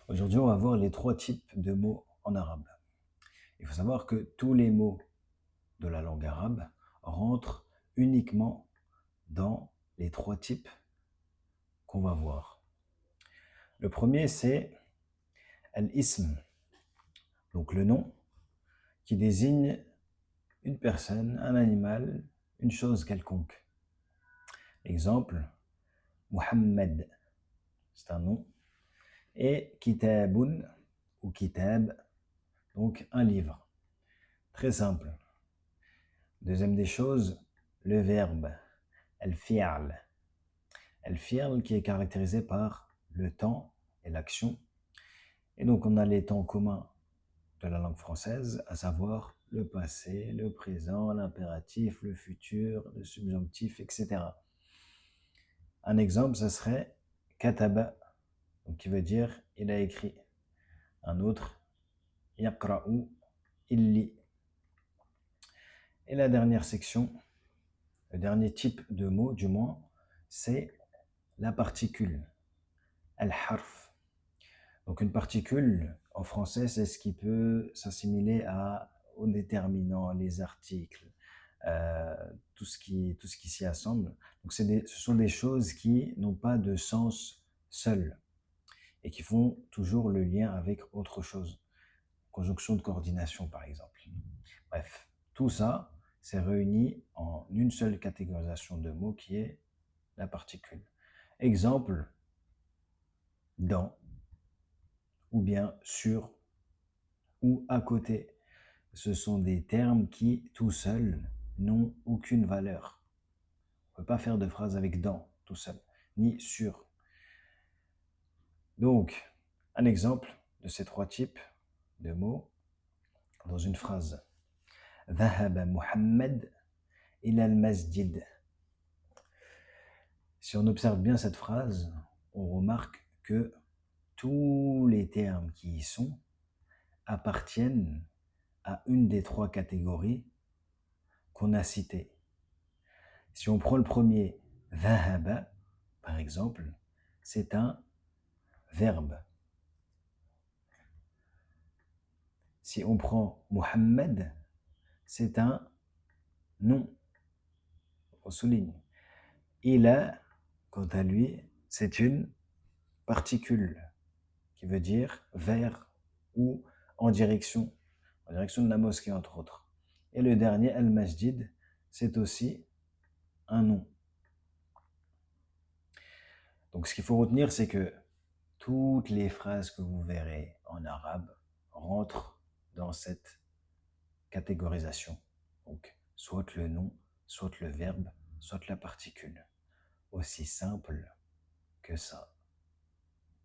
Aujourd'hui, on va voir les trois types de mots en arabe. Il faut savoir que tous les mots de la langue arabe rentrent uniquement dans les trois types qu'on va voir. Le premier, c'est al-ism, donc le nom, qui désigne une personne, un animal, une chose quelconque. Exemple, Muhammad, c'est un nom, et kitabun ou kitab, donc un livre. Très simple. Deuxième des choses, le verbe, al-fi'al. Al-fi'al qui est caractérisé par le temps et l'action. Et donc on a les temps communs de la langue française, à savoir le passé, le présent, l'impératif, le futur, le subjonctif, etc. Un exemple, ce serait kataba, donc qui veut dire il a écrit. Un autre, yaqra'u, il lit. Et la dernière section, le dernier type de mot, du moins, c'est la particule, al-harf. Donc une particule, en français, c'est ce qui peut s'assimiler aux déterminants, les articles, euh, tout ce qui s'y assemble. Donc ce sont des choses qui n'ont pas de sens seul et qui font toujours le lien avec autre chose. Conjonction de coordination, par exemple. Bref, tout ça, c'est réuni en une seule catégorisation de mots qui est la particule. Exemple, dans, ou bien sur, ou à côté. Ce sont des termes qui, tout seuls, n'ont aucune valeur. On ne peut pas faire de phrase avec dans, tout seul, ni sur. Donc, un exemple de ces trois types de mots dans une phrase. ذهب محمد إلى المسجد. Si on observe bien cette phrase, on remarque que tous les termes qui y sont appartiennent à une des trois catégories qu'on a citées. Si on prend le premier, ذهب, par exemple, c'est un verbe. Si on prend Muhammad, c'est un nom. On souligne. Ila, quant à lui, c'est une particule qui veut dire vers ou en direction de la mosquée, entre autres. Et le dernier, al-masjid, c'est aussi un nom. Donc ce qu'il faut retenir, c'est que toutes les phrases que vous verrez en arabe rentrent dans cette catégorisation. Donc soit le nom, soit le verbe, soit la particule. Aussi simple que ça.